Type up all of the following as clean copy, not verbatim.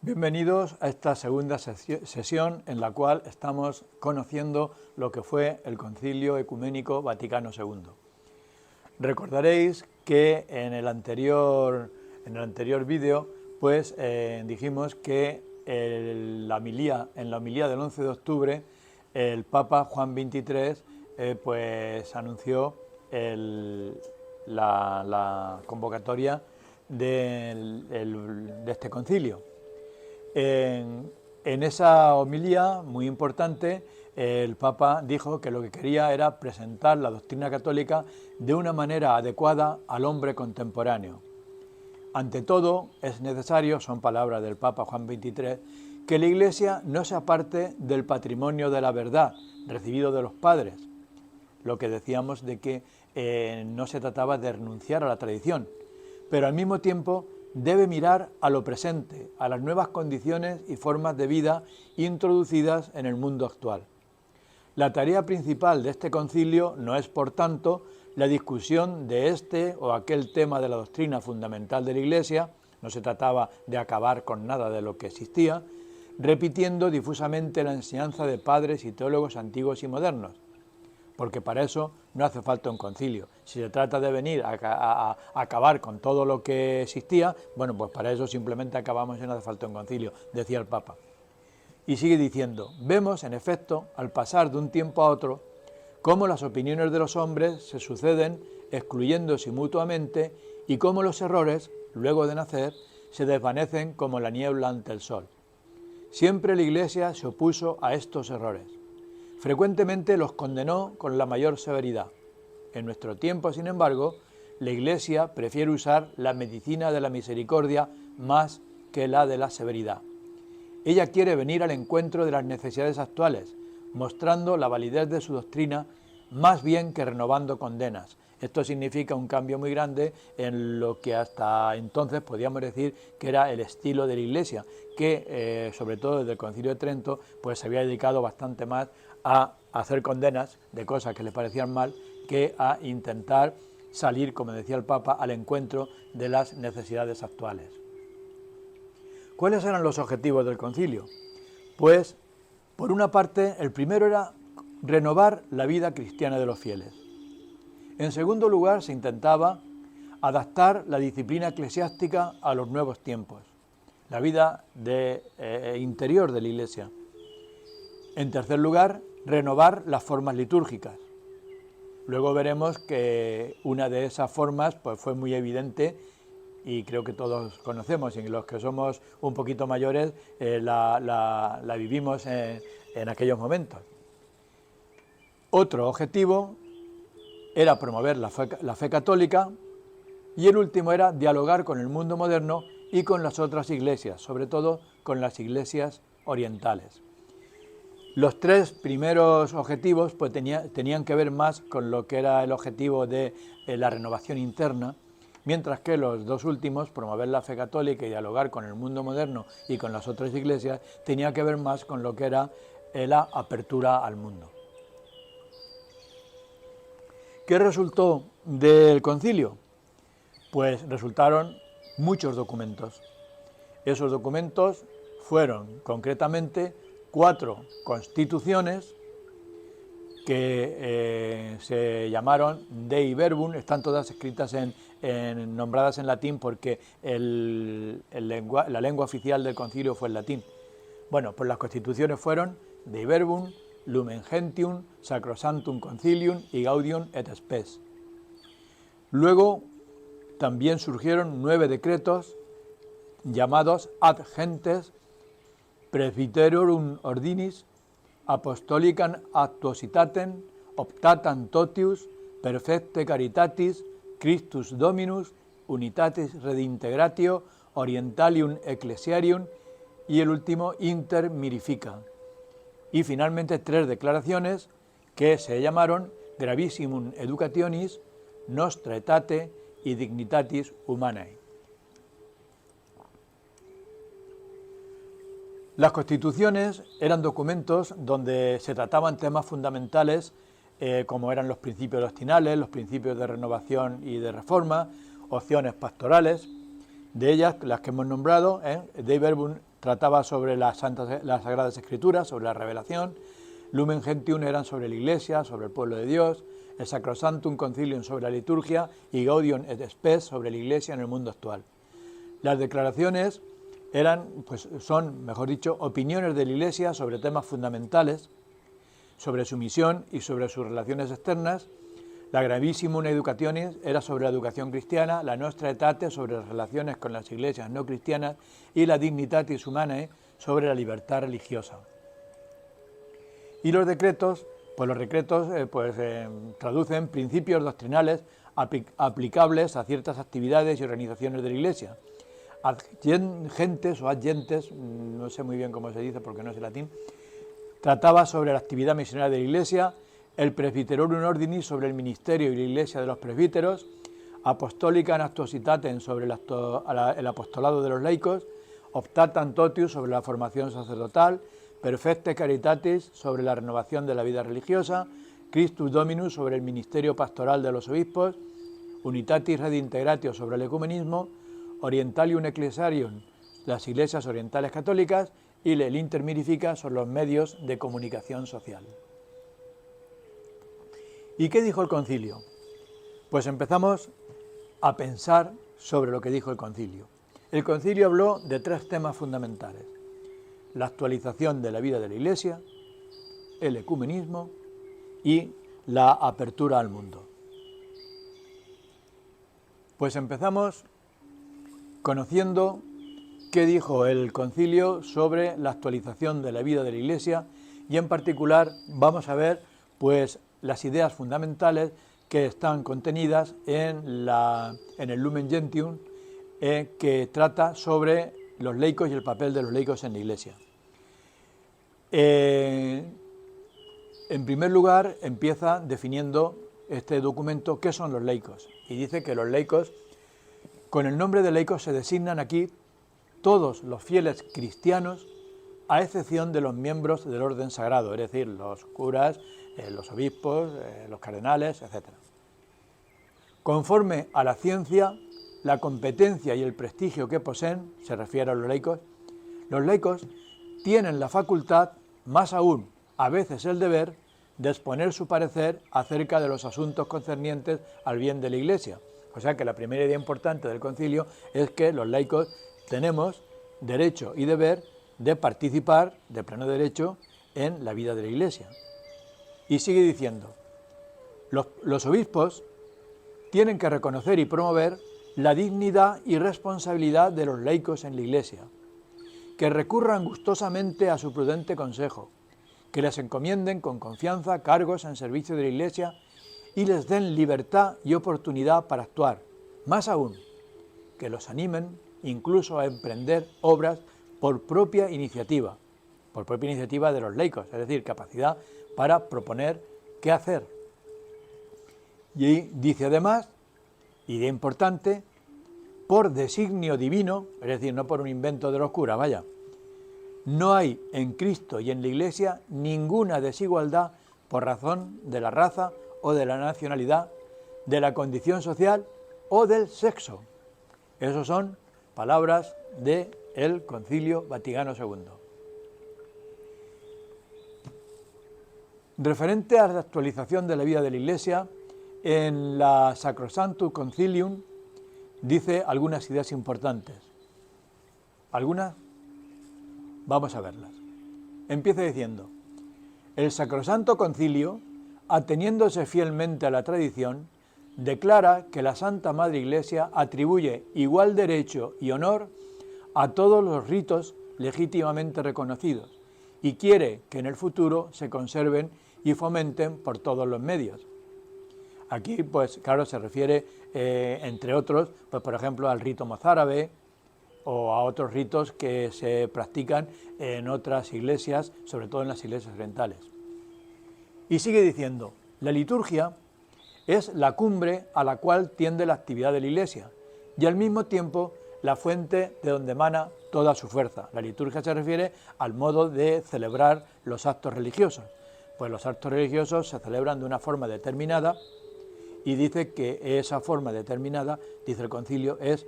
Bienvenidos a esta segunda sesión en la cual estamos conociendo lo que fue el Concilio Ecuménico Vaticano II. Recordaréis que en el anterior vídeo dijimos que en la homilía del 11 de octubre el Papa Juan XXIII anunció la convocatoria de este concilio. En esa homilía muy importante, el Papa dijo que lo que quería era presentar la doctrina católica de una manera adecuada al hombre contemporáneo. Ante todo, es necesario, son palabras del Papa Juan XXIII, que la Iglesia no se aparte del patrimonio de la verdad recibido de los padres. Lo que decíamos de que no se trataba de renunciar a la tradición, pero al mismo tiempo debe mirar a lo presente, a las nuevas condiciones y formas de vida introducidas en el mundo actual. La tarea principal de este concilio no es, por tanto, la discusión de este o aquel tema de la doctrina fundamental de la Iglesia, no se trataba de acabar con nada de lo que existía, repitiendo difusamente la enseñanza de padres y teólogos antiguos y modernos, porque para eso no hace falta un concilio. Si se trata de venir a acabar con todo lo que existía, bueno, pues para eso simplemente acabamos y no hace falta un concilio, decía el Papa. Y sigue diciendo, vemos, en efecto, al pasar de un tiempo a otro, cómo las opiniones de los hombres se suceden excluyéndose mutuamente y cómo los errores, luego de nacer, se desvanecen como la niebla ante el sol. Siempre la Iglesia se opuso a estos errores. Frecuentemente los condenó con la mayor severidad. En nuestro tiempo, sin embargo, la Iglesia prefiere usar la medicina de la misericordia más que la de la severidad. Ella quiere venir al encuentro de las necesidades actuales, mostrando la validez de su doctrina más bien que renovando condenas. Esto significa un cambio muy grande en lo que hasta entonces podíamos decir que era el estilo de la Iglesia, que sobre todo desde el Concilio de Trento pues se había dedicado bastante más a hacer condenas de cosas que le parecían mal que a intentar salir, como decía el Papa, al encuentro de las necesidades actuales. ¿Cuáles eran los objetivos del concilio? Pues, por una parte, el primero era renovar la vida cristiana de los fieles. En segundo lugar, se intentaba adaptar la disciplina eclesiástica a los nuevos tiempos, la vida interior de la Iglesia. En tercer lugar, renovar las formas litúrgicas. Luego veremos que una de esas formas pues, fue muy evidente y creo que todos conocemos, y los que somos un poquito mayores la vivimos en aquellos momentos. Otro objetivo era promover la fe católica y el último era dialogar con el mundo moderno y con las otras iglesias, sobre todo con las iglesias orientales. Los tres primeros objetivos pues, tenían que ver más con lo que era el objetivo de la renovación interna, mientras que los dos últimos, promover la fe católica y dialogar con el mundo moderno y con las otras iglesias, tenía que ver más con lo que era la apertura al mundo. ¿Qué resultó del concilio? Pues resultaron muchos documentos. Esos documentos fueron concretamente 4 constituciones que se llamaron Dei Verbum, están todas escritas nombradas en latín porque la lengua oficial del concilio fue el latín. Bueno, pues las constituciones fueron Dei Verbum, Lumen Gentium, Sacrosanctum Concilium y Gaudium et Spes. Luego también surgieron 9 decretos llamados Ad Gentes, Presbyterorum Ordinis, Apostolicam Actuositatem, Optatam Totius, Perfecte Caritatis, Christus Dominus, Unitatis Redintegratio, Orientalium Ecclesiarium y el último Inter Mirifica. Y finalmente 3 declaraciones que se llamaron Gravissimum Educationis, Nostra Aetate y Dignitatis Humanae. Las constituciones eran documentos donde se trataban temas fundamentales como eran los principios doctrinales, los principios de renovación y de reforma, opciones pastorales. De ellas, las que hemos nombrado, Dei Verbum trataba sobre las Sagradas Escrituras, sobre la revelación. Lumen Gentium eran sobre la Iglesia, sobre el pueblo de Dios. El Sacrosanctum Concilium sobre la liturgia y Gaudium et Spes sobre la Iglesia en el mundo actual. Las declaraciones son, mejor dicho, opiniones de la Iglesia sobre temas fundamentales, sobre su misión y sobre sus relaciones externas. La Gravissimum Educationis era sobre la educación cristiana, la Nostra Aetate sobre las relaciones con las iglesias no cristianas y la Dignitatis Humanae sobre la libertad religiosa. Y los decretos, traducen principios doctrinales aplicables a ciertas actividades y organizaciones de la Iglesia. Agentes o agentes, no sé muy bien cómo se dice porque no sé latín, trataba sobre la actividad misionera de la Iglesia. El Presbyterorum Ordinis sobre el ministerio y la Iglesia de los presbíteros, Apostolica Actuositatem sobre el apostolado de los laicos, Optatam Totius sobre la formación sacerdotal, Perfecte Caritatis sobre la renovación de la vida religiosa, Christus Dominus sobre el ministerio pastoral de los obispos, Unitatis Redintegratio sobre el ecumenismo, Orientalium Ecclesiarium, las iglesias orientales católicas, y el Inter Mirifica sobre los medios de comunicación social. ¿Y qué dijo el concilio? Pues empezamos a pensar sobre lo que dijo el concilio. El concilio habló de 3 temas fundamentales: la actualización de la vida de la Iglesia, el ecumenismo y la apertura al mundo. Pues empezamos conociendo qué dijo el concilio sobre la actualización de la vida de la Iglesia, y en particular vamos a ver pues las ideas fundamentales que están contenidas en el Lumen Gentium, que trata sobre los laicos y el papel de los laicos en la Iglesia. En primer lugar, empieza definiendo este documento qué son los laicos, y dice que los laicos, con el nombre de laicos se designan aquí todos los fieles cristianos, a excepción de los miembros del orden sagrado, es decir, los curas, los obispos, los cardenales, etc. Conforme a la ciencia, la competencia y el prestigio que poseen, se refiere a los laicos tienen la facultad, más aún, a veces el deber, de exponer su parecer acerca de los asuntos concernientes al bien de la Iglesia. O sea que la primera idea importante del concilio es que los laicos tenemos derecho y deber de participar de pleno derecho en la vida de la Iglesia. Y sigue diciendo, los obispos tienen que reconocer y promover la dignidad y responsabilidad de los laicos en la Iglesia, que recurran gustosamente a su prudente consejo, que les encomienden con confianza cargos en servicio de la Iglesia y les den libertad y oportunidad para actuar, más aún, que los animen incluso a emprender obras por propia iniciativa de los laicos, es decir, capacidad para proponer qué hacer. Y dice además, idea importante, por designio divino, es decir, no por un invento de los curas, no hay en Cristo y en la Iglesia ninguna desigualdad por razón de la raza o de la nacionalidad, de la condición social o del sexo. Esas son palabras del Concilio Vaticano II. Referente a la actualización de la vida de la Iglesia, en la Sacrosanctum Concilium dice algunas ideas importantes. ¿Algunas? Vamos a verlas. Empieza diciendo, el Sacrosanto Concilio, ateniéndose fielmente a la tradición, declara que la Santa Madre Iglesia atribuye igual derecho y honor a todos los ritos legítimamente reconocidos y quiere que en el futuro se conserven y fomenten por todos los medios. Aquí, pues claro, se refiere, entre otros, pues por ejemplo, al rito mozárabe o a otros ritos que se practican en otras iglesias, sobre todo en las iglesias orientales. Y sigue diciendo, la liturgia es la cumbre a la cual tiende la actividad de la Iglesia y al mismo tiempo la fuente de donde emana toda su fuerza. La liturgia se refiere al modo de celebrar los actos religiosos. Pues los actos religiosos se celebran de una forma determinada y dice que esa forma determinada, dice el concilio, es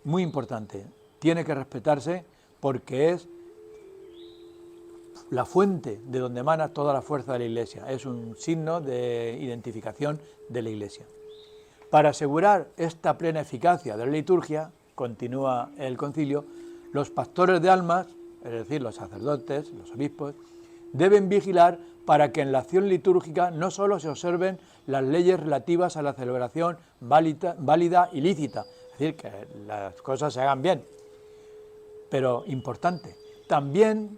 muy importante. Tiene que respetarse porque es la fuente de donde emana toda la fuerza de la Iglesia, es un signo de identificación de la Iglesia. Para asegurar esta plena eficacia de la liturgia, continúa el concilio, los pastores de almas, es decir, los sacerdotes, los obispos, deben vigilar para que en la acción litúrgica no solo se observen las leyes relativas a la celebración válida y lícita, es decir, que las cosas se hagan bien, pero importante, también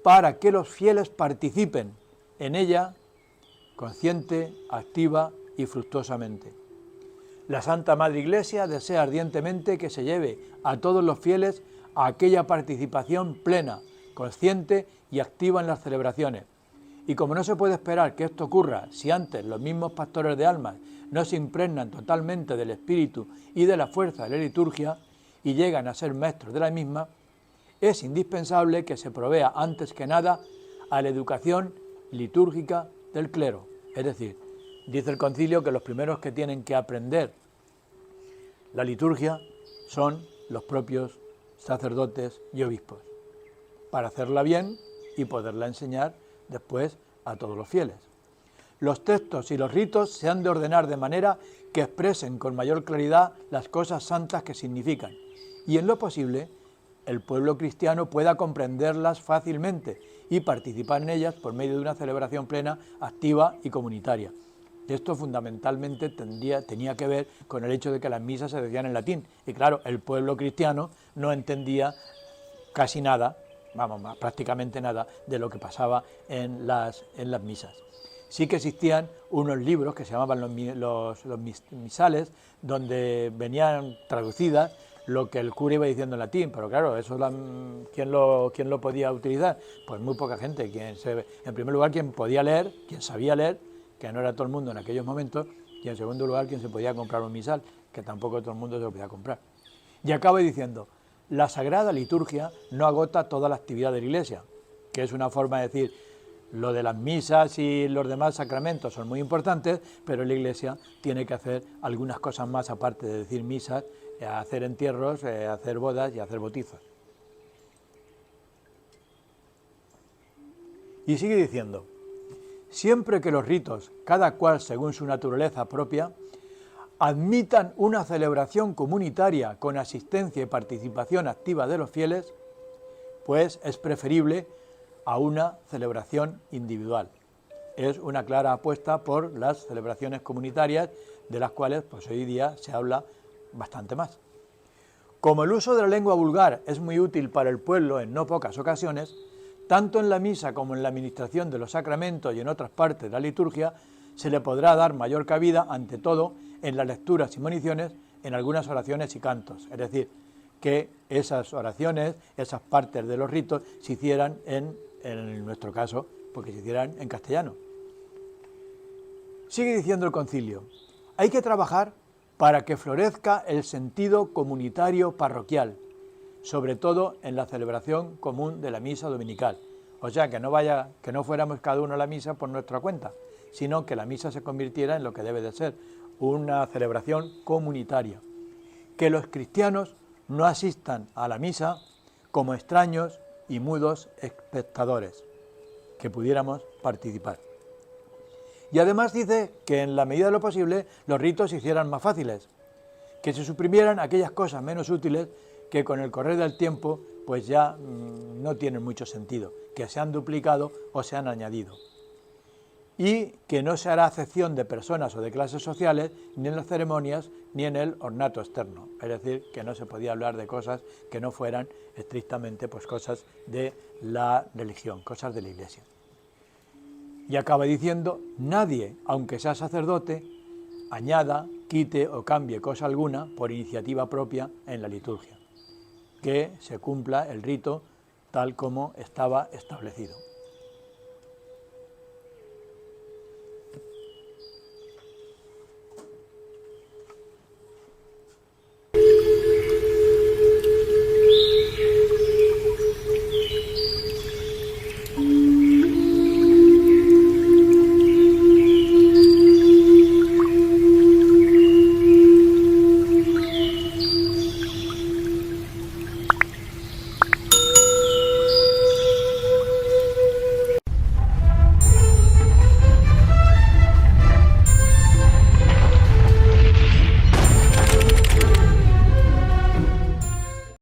para que los fieles participen en ella consciente, activa y fructuosamente. La Santa Madre Iglesia desea ardientemente que se lleve a todos los fieles a aquella participación plena, consciente y activa en las celebraciones. Y como no se puede esperar que esto ocurra si antes los mismos pastores de almas no se impregnan totalmente del espíritu y de la fuerza de la liturgia y llegan a ser maestros de la misma, es indispensable que se provea antes que nada a la educación litúrgica del clero. Es decir, dice el concilio que los primeros que tienen que aprender la liturgia son los propios sacerdotes y obispos, para hacerla bien y poderla enseñar después a todos los fieles. Los textos y los ritos se han de ordenar de manera que expresen con mayor claridad las cosas santas que significan y en lo posible el pueblo cristiano pueda comprenderlas fácilmente y participar en ellas por medio de una celebración plena, activa y comunitaria. Esto fundamentalmente tenía que ver con el hecho de que las misas se decían en latín y claro, el pueblo cristiano no entendía casi nada, prácticamente nada de lo que pasaba en las misas. Sí que existían unos libros que se llamaban los misales, donde venían traducidas lo que el cura iba diciendo en latín, pero claro, eso ¿quién lo podía utilizar? Pues muy poca gente. En primer lugar, quien podía leer, quien sabía leer, que no era todo el mundo en aquellos momentos, y en segundo lugar, quien se podía comprar un misal, que tampoco todo el mundo se lo podía comprar. Y acaba diciendo, la Sagrada Liturgia no agota toda la actividad de la Iglesia, que es una forma de decir, lo de las misas y los demás sacramentos son muy importantes, pero la Iglesia tiene que hacer algunas cosas más aparte de decir misas, hacer entierros, hacer bodas y hacer bautizos. Y sigue diciendo, siempre que los ritos, cada cual según su naturaleza propia, admitan una celebración comunitaria con asistencia y participación activa de los fieles, pues es preferible a una celebración individual. Es una clara apuesta por las celebraciones comunitarias, de las cuales pues, hoy día se habla bastante más. Como el uso de la lengua vulgar es muy útil para el pueblo en no pocas ocasiones, tanto en la misa como en la administración de los sacramentos y en otras partes de la liturgia, se le podrá dar mayor cabida, ante todo, en las lecturas y moniciones, en algunas oraciones y cantos. Es decir, que esas oraciones, esas partes de los ritos, se hicieran en nuestro caso, porque se hicieran en castellano. Sigue diciendo el concilio, hay que trabajar para que florezca el sentido comunitario parroquial, sobre todo en la celebración común de la misa dominical. O sea, que no fuéramos cada uno a la misa por nuestra cuenta, sino que la misa se convirtiera en lo que debe de ser, una celebración comunitaria. Que los cristianos no asistan a la misa como extraños y mudos espectadores, que pudiéramos participar. Y además dice que en la medida de lo posible los ritos se hicieran más fáciles, que se suprimieran aquellas cosas menos útiles que con el correr del tiempo pues ya no tienen mucho sentido, que se han duplicado o se han añadido. Y que no se hará acepción de personas o de clases sociales ni en las ceremonias ni en el ornato externo, es decir, que no se podía hablar de cosas que no fueran estrictamente pues cosas de la religión, cosas de la Iglesia. Y acaba diciendo, nadie, aunque sea sacerdote, añada, quite o cambie cosa alguna por iniciativa propia en la liturgia, que se cumpla el rito tal como estaba establecido.